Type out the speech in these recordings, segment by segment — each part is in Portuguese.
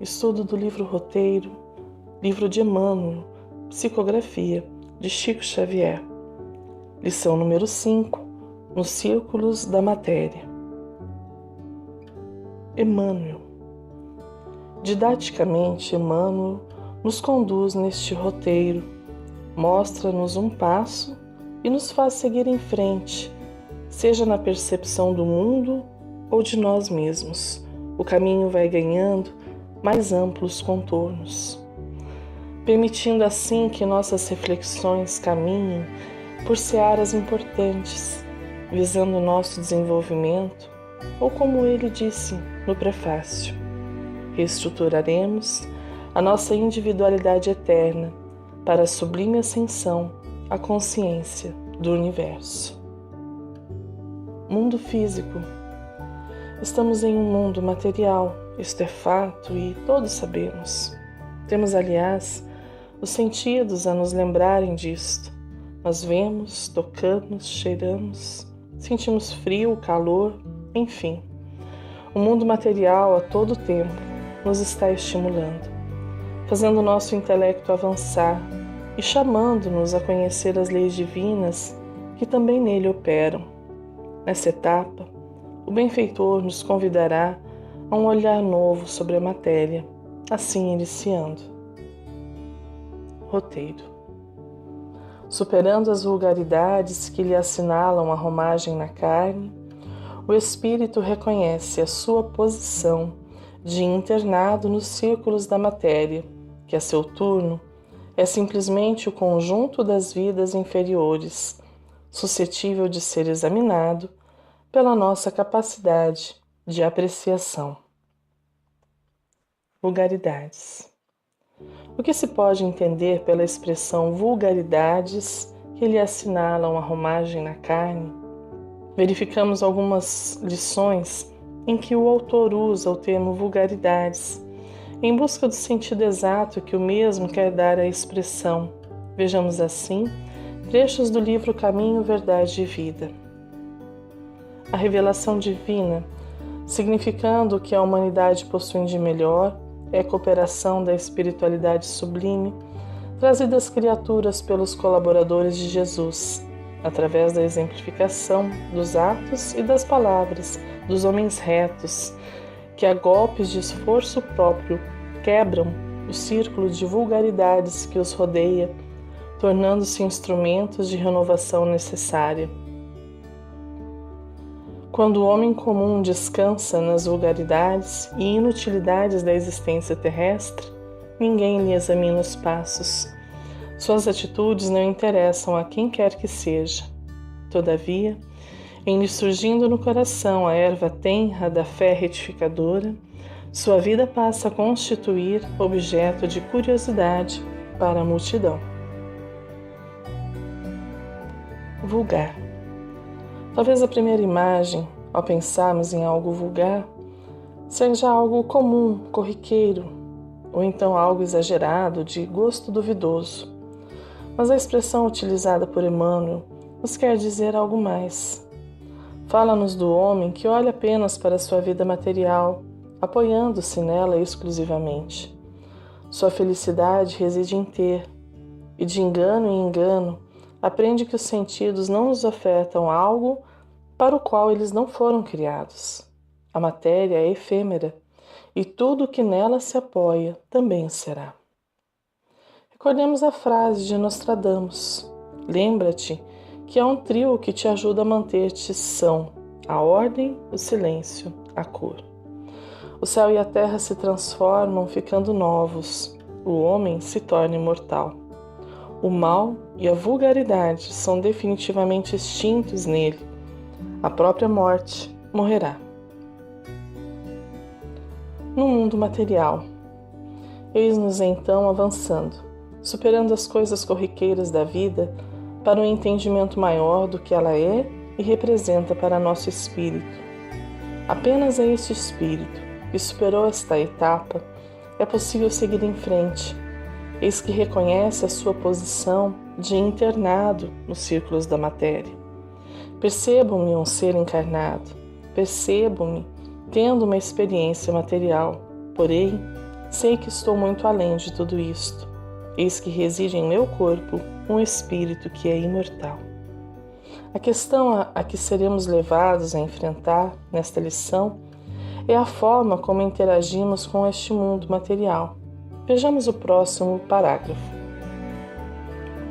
estudo do livro Roteiro, livro de Emmanuel, Psicografia, de Chico Xavier. Lição número 5, nos círculos da matéria. Emmanuel. Didaticamente, Emmanuel nos conduz neste roteiro, mostra-nos um passo e nos faz seguir em frente, seja na percepção do mundo ou de nós mesmos. O caminho vai ganhando mais amplos contornos, permitindo assim que nossas reflexões caminhem por searas importantes, visando o nosso desenvolvimento, ou como ele disse no prefácio, reestruturaremos a nossa individualidade eterna para a sublime ascensão à consciência do universo. Mundo físico. Estamos em um mundo material, isto é fato e todos sabemos. Temos, aliás, os sentidos a nos lembrarem disto. Nós vemos, tocamos, cheiramos, sentimos frio, calor, enfim. O mundo material a todo tempo nos está estimulando, fazendo o nosso intelecto avançar e chamando-nos a conhecer as leis divinas que também nele operam. Nessa etapa, o benfeitor nos convidará a um olhar novo sobre a matéria, assim iniciando. Roteiro. Superando as vulgaridades que lhe assinalam a romagem na carne, o espírito reconhece a sua posição de internado nos círculos da matéria, que a seu turno é simplesmente o conjunto das vidas inferiores, suscetível de ser examinado pela nossa capacidade de apreciação. Vulgaridades. O que se pode entender pela expressão vulgaridades que lhe assinalam a romagem na carne? Verificamos algumas lições em que o autor usa o termo vulgaridades, em busca do sentido exato que o mesmo quer dar à expressão. Vejamos assim trechos do livro Caminho, Verdade e Vida. A revelação divina, significando o que a humanidade possui de melhor, é a cooperação da espiritualidade sublime, trazida às criaturas pelos colaboradores de Jesus, através da exemplificação dos atos e das palavras dos homens retos, que a golpes de esforço próprio quebram o círculo de vulgaridades que os rodeia, tornando-se instrumentos de renovação necessária. Quando o homem comum descansa nas vulgaridades e inutilidades da existência terrestre, ninguém lhe examina os passos. Suas atitudes não interessam a quem quer que seja. Todavia, em lhe surgindo no coração a erva tenra da fé retificadora, sua vida passa a constituir objeto de curiosidade para a multidão. Vulgar. Talvez a primeira imagem, ao pensarmos em algo vulgar, seja algo comum, corriqueiro, ou então algo exagerado, de gosto duvidoso. Mas a expressão utilizada por Emmanuel nos quer dizer algo mais. Fala-nos do homem que olha apenas para sua vida material, apoiando-se nela exclusivamente. Sua felicidade reside em ter, e de engano em engano, aprende que os sentidos não nos ofertam algo para o qual eles não foram criados. A matéria é efêmera e tudo o que nela se apoia também será. Recordemos a frase de Nostradamus. Lembra-te que há um trio que te ajuda a manter-te são: a ordem, o silêncio, a cor. O céu e a terra se transformam ficando novos. O homem se torna imortal. O mal e a vulgaridade são definitivamente extintos nele. A própria morte morrerá. No mundo material, eis-nos então avançando, superando as coisas corriqueiras da vida para um entendimento maior do que ela é e representa para nosso espírito. Apenas a este espírito que superou esta etapa é possível seguir em frente, eis que reconhece a sua posição de internado nos círculos da matéria. Percebo-me um ser encarnado, percebo-me tendo uma experiência material, porém, Sei que estou muito além de tudo isto. Eis que reside em meu corpo um espírito que é imortal. A questão a que seremos levados a enfrentar nesta lição é a forma como interagimos com este mundo material. Vejamos o próximo parágrafo.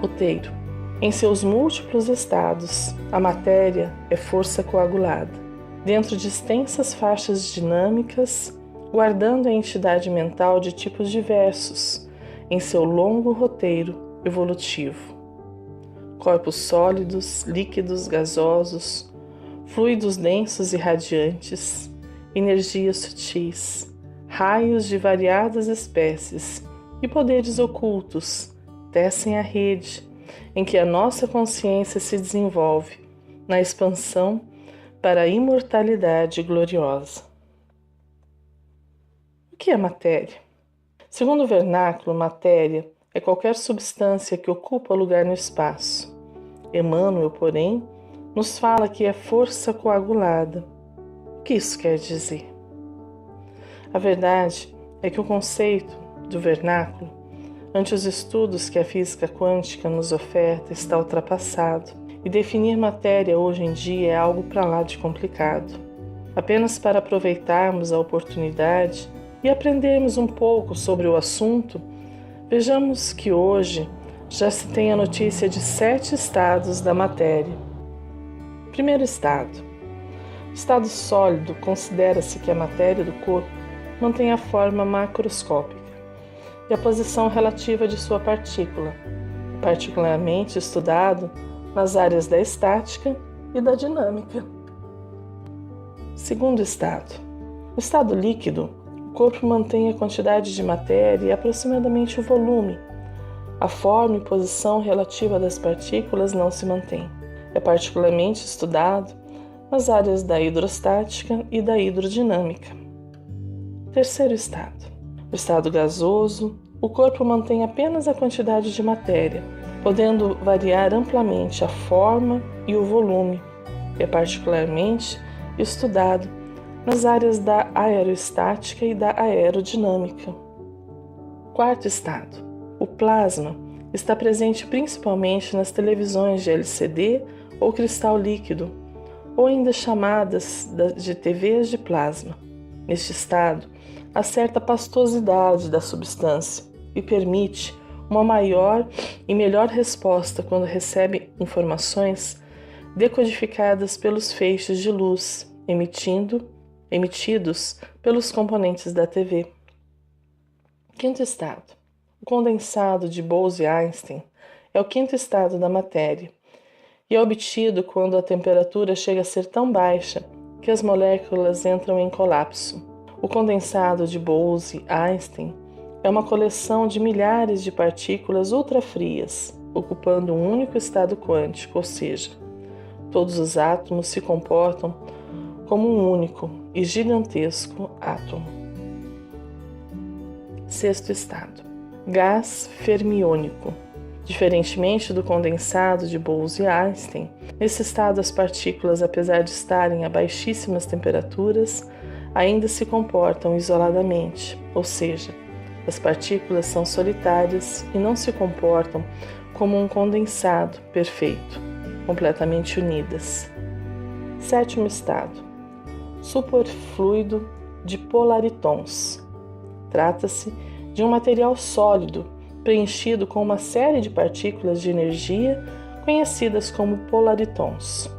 Roteiro. Em seus múltiplos estados, a matéria é força coagulada, dentro de extensas faixas dinâmicas, guardando a entidade mental de tipos diversos em seu longo roteiro evolutivo. Corpos sólidos, líquidos, gasosos, fluidos densos e radiantes, energias sutis, raios de variadas espécies e poderes ocultos tecem a rede em que a nossa consciência se desenvolve na expansão para a imortalidade gloriosa. O que é matéria? Segundo o vernáculo, matéria é qualquer substância que ocupa lugar no espaço. Emmanuel, porém, nos fala que é força coagulada. O que isso quer dizer? A verdade é que o conceito do vernáculo, ante os estudos que a física quântica nos oferta, está ultrapassado, e definir matéria hoje em dia é algo para lá de complicado. Apenas para aproveitarmos a oportunidade e aprendermos um pouco sobre o assunto, vejamos que hoje já se tem a notícia de 7 estados da matéria. Primeiro estado. O estado sólido considera-se que a matéria do corpo mantém a forma macroscópica e a posição relativa de sua partícula, particularmente estudado nas áreas da estática e da dinâmica. Segundo estado. No estado líquido, o corpo mantém a quantidade de matéria e aproximadamente o volume. A forma e posição relativa das partículas não se mantém. É particularmente estudado nas áreas da hidrostática e da hidrodinâmica. Terceiro estado. No estado gasoso, o corpo mantém apenas a quantidade de matéria, podendo variar amplamente a forma e o volume. É particularmente estudado nas áreas da aerostática e da aerodinâmica. Quarto estado. O plasma está presente principalmente nas televisões de LCD ou cristal líquido, ou ainda chamadas de TVs de plasma. Neste estado, há certa pastosidade da substância e permite uma maior e melhor resposta quando recebe informações decodificadas pelos feixes de luz emitidos pelos componentes da TV. Quinto estado. O condensado de Bose-Einstein é o quinto estado da matéria e é obtido quando a temperatura chega a ser tão baixa que as moléculas entram em colapso. O condensado de Bose-Einstein é uma coleção de milhares de partículas ultrafrias, ocupando um único estado quântico, ou seja, todos os átomos se comportam como um único e gigantesco átomo. Sexto estado. Gás fermiônico. Diferentemente do condensado de Bose-Einstein, nesse estado as partículas, apesar de estarem a baixíssimas temperaturas, ainda se comportam isoladamente, ou seja, as partículas são solitárias e não se comportam como um condensado perfeito, completamente unidas. Sétimo estado. Superfluido de polaritons. Trata-se de um material sólido preenchido com uma série de partículas de energia conhecidas como polaritons.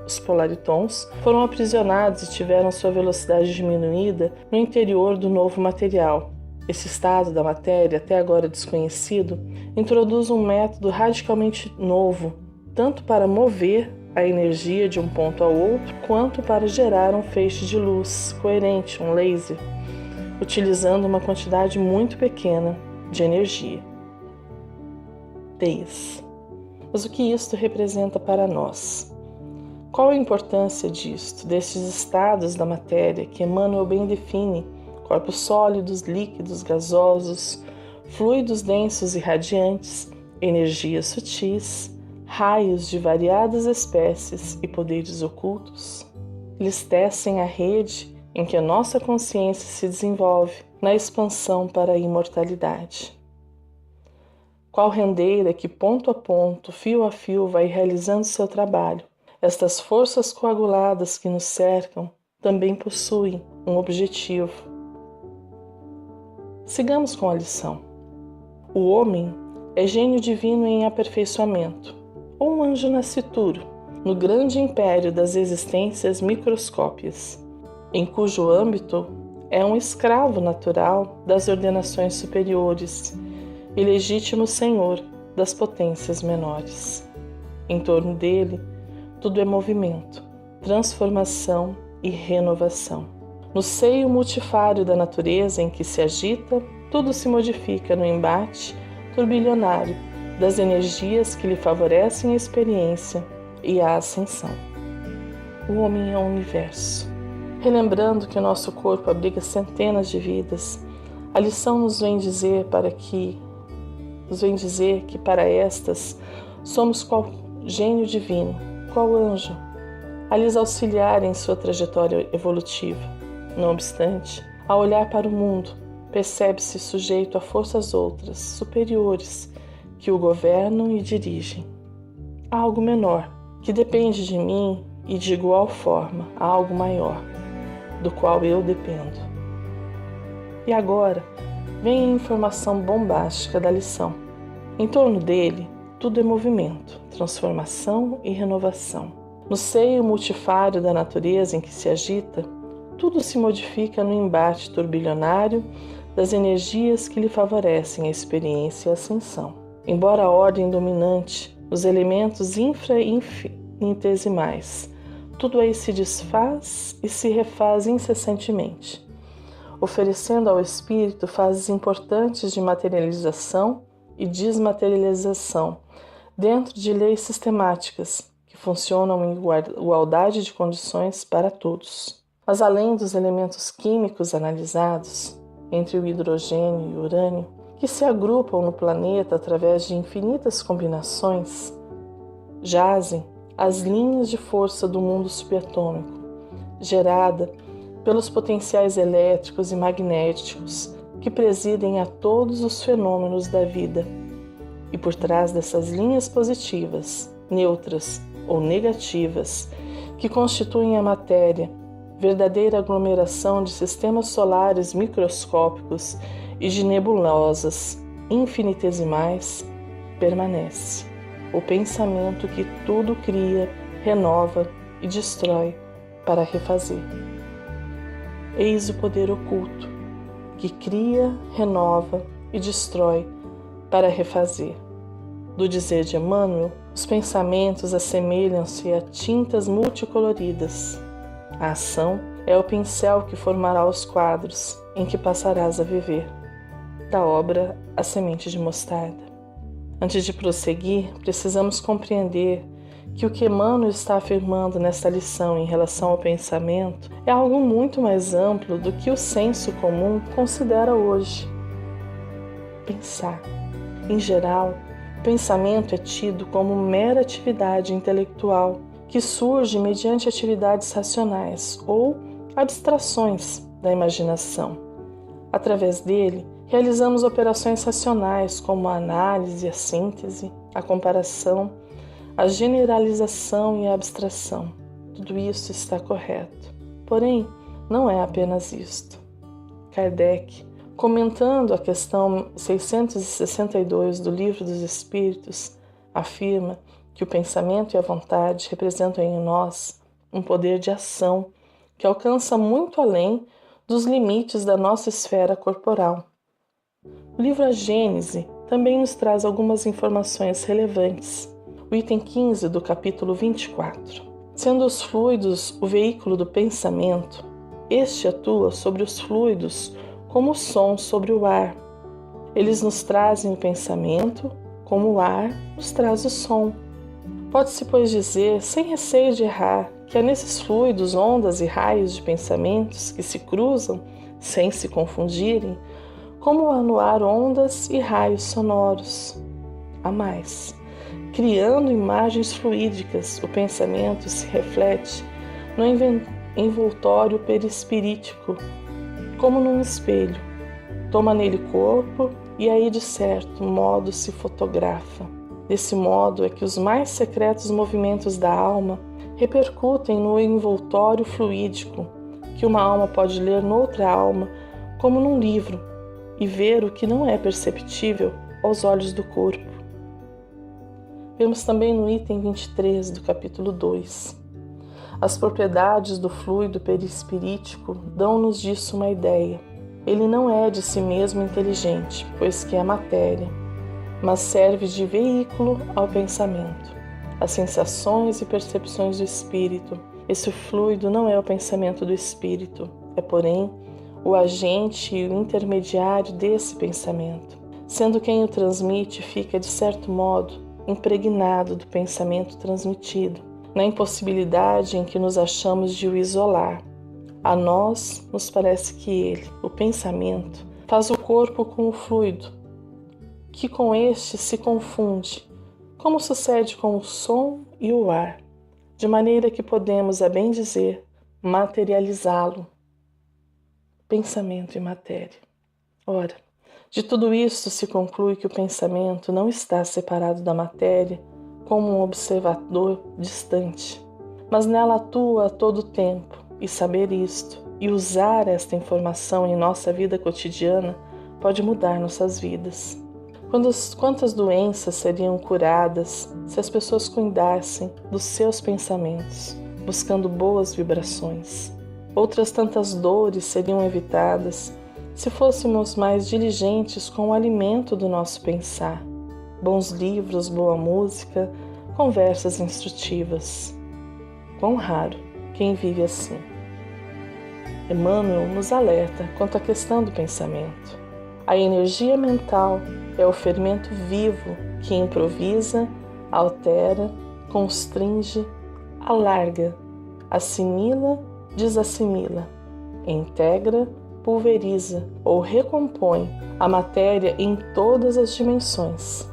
Os polaritons foram aprisionados e tiveram sua velocidade diminuída no interior do novo material. Esse estado da matéria, até agora desconhecido, introduz um método radicalmente novo, tanto para mover a energia de um ponto ao outro, quanto para gerar um feixe de luz coerente, um laser, utilizando uma quantidade muito pequena de energia. Teias. Mas o que isto representa para nós? Qual a importância disto, destes estados da matéria que Emmanuel bem define: corpos sólidos, líquidos, gasosos, fluidos densos e radiantes, energias sutis, raios de variadas espécies e poderes ocultos? Eles tecem a rede em que a nossa consciência se desenvolve na expansão para a imortalidade. Qual rendeira que ponto a ponto, fio a fio, vai realizando seu trabalho, estas forças coaguladas que nos cercam também possuem um objetivo. Sigamos com a lição. O homem é gênio divino em aperfeiçoamento, ou um anjo nascituro, no grande império das existências microscópias, em cujo âmbito é um escravo natural das ordenações superiores e legítimo senhor das potências menores. Em torno dele, tudo é movimento, transformação e renovação. No seio multifário da natureza em que se agita, tudo se modifica no embate turbilionário das energias que lhe favorecem a experiência e a ascensão. O homem é o universo. Relembrando que o nosso corpo abriga centenas de vidas, a lição nos vem dizer que para estas somos qual gênio divino, qual anjo, a lhes auxiliar em sua trajetória evolutiva. Não obstante, ao olhar para o mundo, percebe-se sujeito a forças outras, superiores, que o governam e dirigem. Há algo menor, que depende de mim e de igual forma há algo maior, do qual eu dependo. E agora, vem a informação bombástica da lição. Em torno dele, tudo é movimento, transformação e renovação. No seio multifário da natureza em que se agita, tudo se modifica no embate turbilionário das energias que lhe favorecem a experiência e a ascensão. Embora a ordem dominante, os elementos infinitesimais, tudo aí se desfaz e se refaz incessantemente, oferecendo ao espírito fases importantes de materialização e desmaterialização, dentro de leis sistemáticas que funcionam em igualdade de condições para todos. Mas além dos elementos químicos analisados, entre o hidrogênio e o urânio, que se agrupam no planeta através de infinitas combinações, jazem as linhas de força do mundo subatômico, gerada pelos potenciais elétricos e magnéticos que presidem a todos os fenômenos da vida. E por trás dessas linhas positivas, neutras ou negativas, que constituem a matéria, verdadeira aglomeração de sistemas solares microscópicos e de nebulosas infinitesimais, permanece o pensamento que tudo cria, renova e destrói para refazer. Eis o poder oculto, que cria, renova e destrói para refazer. Do dizer de Emmanuel, os pensamentos assemelham-se a tintas multicoloridas. A ação é o pincel que formará os quadros em que passarás a viver. Da obra A Semente de Mostarda. Antes de prosseguir, precisamos compreender que o que Emmanuel está afirmando nesta lição em relação ao pensamento é algo muito mais amplo do que o senso comum considera hoje. Pensar. Em geral, o pensamento é tido como mera atividade intelectual que surge mediante atividades racionais ou abstrações da imaginação. Através dele, realizamos operações racionais como a análise, a síntese, a comparação, a generalização e a abstração. Tudo isso está correto. Porém, não é apenas isto. Kardec, comentando a questão 662 do Livro dos Espíritos, afirma que o pensamento e a vontade representam em nós um poder de ação que alcança muito além dos limites da nossa esfera corporal. O livro A Gênese também nos traz algumas informações relevantes. O item 15 do capítulo 24. Sendo os fluidos o veículo do pensamento, este atua sobre os fluidos como o som sobre o ar. Eles nos trazem o pensamento, como o ar nos traz o som. Pode-se, pois, dizer, sem receio de errar, que há nesses fluidos ondas e raios de pensamentos que se cruzam, sem se confundirem, como há no ar ondas e raios sonoros. Há mais. Criando imagens fluídicas, o pensamento se reflete no envoltório perispirítico, como num espelho, toma nele corpo e aí, de certo modo, se fotografa. Desse modo é que os mais secretos movimentos da alma repercutem no envoltório fluídico, que uma alma pode ler noutra alma, como num livro, e ver o que não é perceptível aos olhos do corpo. Vemos também no item 23 do capítulo 2. As propriedades do fluido perispirítico dão-nos disso uma ideia. Ele não é de si mesmo inteligente, pois que é matéria, mas serve de veículo ao pensamento, às sensações e percepções do espírito. Esse fluido não é o pensamento do espírito, é, porém, o agente e o intermediário desse pensamento, sendo quem o transmite fica, de certo modo, impregnado do pensamento transmitido, na impossibilidade em que nos achamos de o isolar. A nós nos parece que ele, o pensamento, faz o corpo com o fluido, que com este se confunde, como sucede com o som e o ar, de maneira que podemos, a bem dizer, materializá-lo. Pensamento e matéria. Ora, de tudo isso se conclui que o pensamento não está separado da matéria como um observador distante, mas nela atua a todo tempo, e saber isto e usar esta informação em nossa vida cotidiana pode mudar nossas vidas. Quantas doenças seriam curadas se as pessoas cuidassem dos seus pensamentos, buscando boas vibrações? Outras tantas dores seriam evitadas se fôssemos mais diligentes com o alimento do nosso pensar. Bons livros, boa música, conversas instrutivas. Quão raro quem vive assim. Emmanuel nos alerta quanto à questão do pensamento. A energia mental é o fermento vivo que improvisa, altera, constringe, alarga, assimila, desassimila, integra, pulveriza ou recompõe a matéria em todas as dimensões.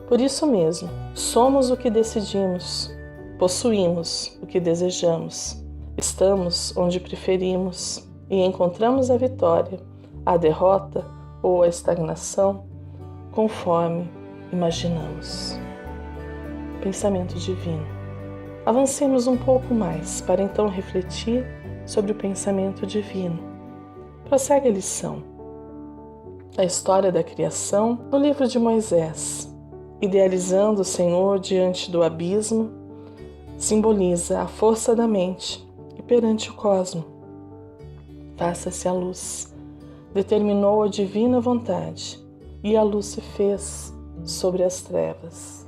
Por isso mesmo, somos o que decidimos, possuímos o que desejamos, estamos onde preferimos e encontramos a vitória, a derrota ou a estagnação conforme imaginamos. Pensamento divino. Avancemos um pouco mais para então refletir sobre o pensamento divino. Prossegue a lição. A história da criação no livro de Moisés, idealizando o Senhor diante do abismo, simboliza a força da mente e perante o cosmo. Faça-se a luz. Determinou a divina vontade e a luz se fez sobre as trevas.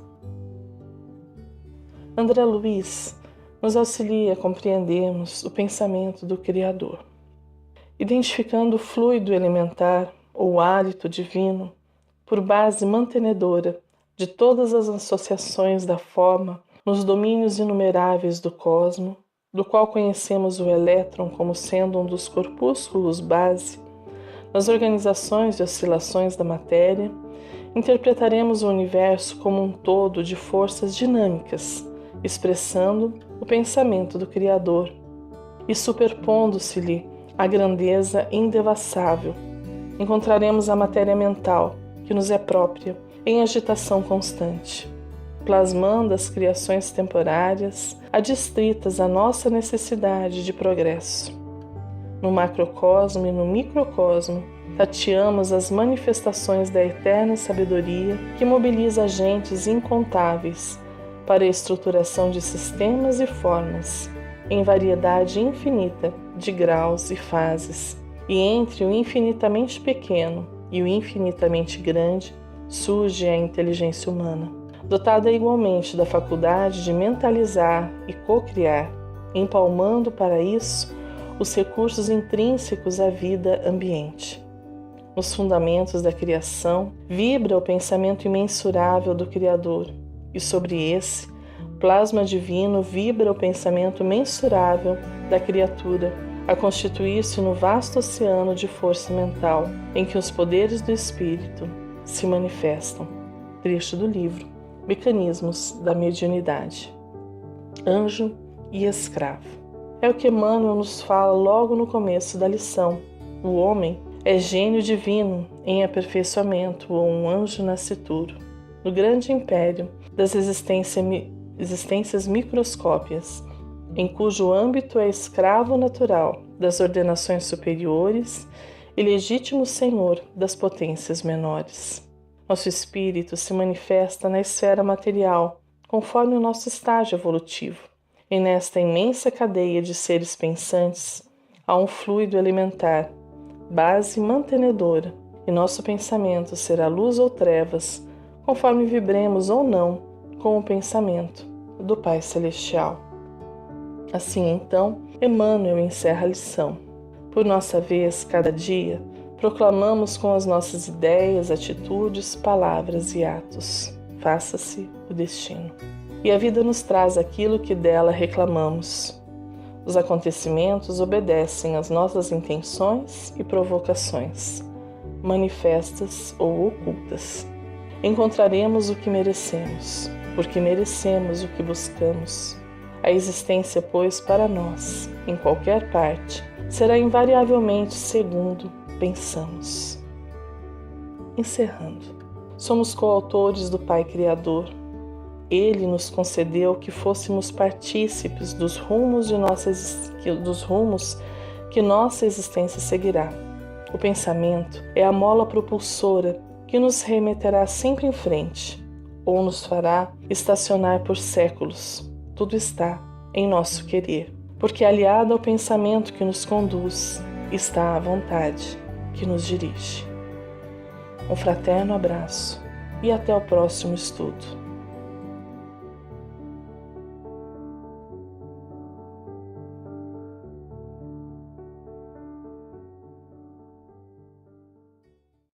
André Luiz nos auxilia a compreendermos o pensamento do Criador. Identificando o fluido elementar ou hálito divino por base mantenedora de todas as associações da forma nos domínios inumeráveis do cosmo, do qual conhecemos o elétron como sendo um dos corpúsculos base, nas organizações e oscilações da matéria, interpretaremos o universo como um todo de forças dinâmicas, expressando o pensamento do Criador e superpondo-se-lhe a grandeza indevassável. Encontraremos a matéria mental, que nos é própria, em agitação constante, plasmando as criações temporárias adstritas à nossa necessidade de progresso. No macrocosmo e no microcosmo, tateamos as manifestações da eterna sabedoria que mobiliza agentes incontáveis para a estruturação de sistemas e formas, em variedade infinita de graus e fases, e entre o infinitamente pequeno e o infinitamente grande surge a inteligência humana, dotada igualmente da faculdade de mentalizar e cocriar, empalmando para isso os recursos intrínsecos à vida ambiente. Nos fundamentos da criação vibra o pensamento imensurável do Criador, e sobre esse plasma divino vibra o pensamento mensurável da criatura, a constituir-se no vasto oceano de força mental em que os poderes do espírito se manifestam. Trecho do livro Mecanismos da Mediunidade. Anjo e escravo. É o que Emmanuel nos fala logo no começo da lição. O homem É gênio divino em aperfeiçoamento ou um anjo nascituro, no grande império das existências microscópias, em cujo âmbito é escravo natural das ordenações superiores e legítimo senhor das potências menores. Nosso espírito se manifesta na esfera material, conforme o nosso estágio evolutivo. E nesta imensa cadeia de seres pensantes, há um fluido elementar, base mantenedora, e nosso pensamento será luz ou trevas, conforme vibremos ou não com o pensamento do Pai Celestial. Assim, então, Emmanuel encerra a lição. Por nossa vez, cada dia, proclamamos com as nossas ideias, atitudes, palavras e atos. Faça-se o destino. E a vida nos traz aquilo que dela reclamamos. Os acontecimentos obedecem às nossas intenções e provocações, manifestas ou ocultas. Encontraremos o que merecemos, porque merecemos o que buscamos. A existência, pois, para nós, em qualquer parte, será invariavelmente segundo pensamos. Encerrando. Somos coautores do Pai Criador. Ele nos concedeu que fôssemos partícipes dos rumos que nossa existência seguirá. O pensamento é a mola propulsora que nos remeterá sempre em frente, ou nos fará estacionar por séculos. Tudo está em nosso querer, porque aliado ao pensamento que nos conduz, está a vontade que nos dirige. Um fraterno abraço e até o próximo estudo.